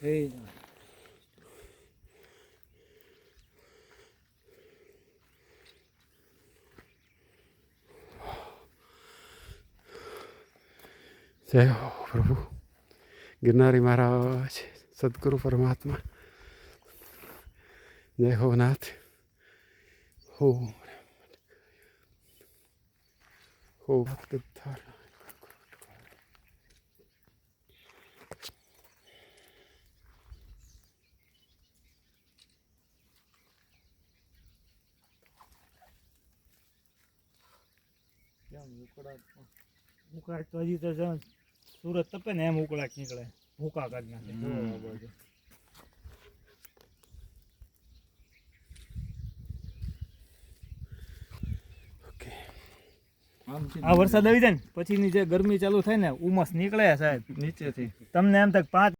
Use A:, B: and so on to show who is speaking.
A: जय हो प्रभु गिरनारी महाराज सदगुरु परमात्मा जय हो नाथ हो भक्त धारा
B: ઉકળાટ તો હજી તો સુરત તપે ને એમ ઉકળાટ નીકળે ભૂકા કાઢ નાખે આ વરસાદ આવી જાય ને પછીની જે ગરમી ચાલુ થાય ને ઉમસ નીકળે સાહેબ નીચેથી તમને એમ થાય 5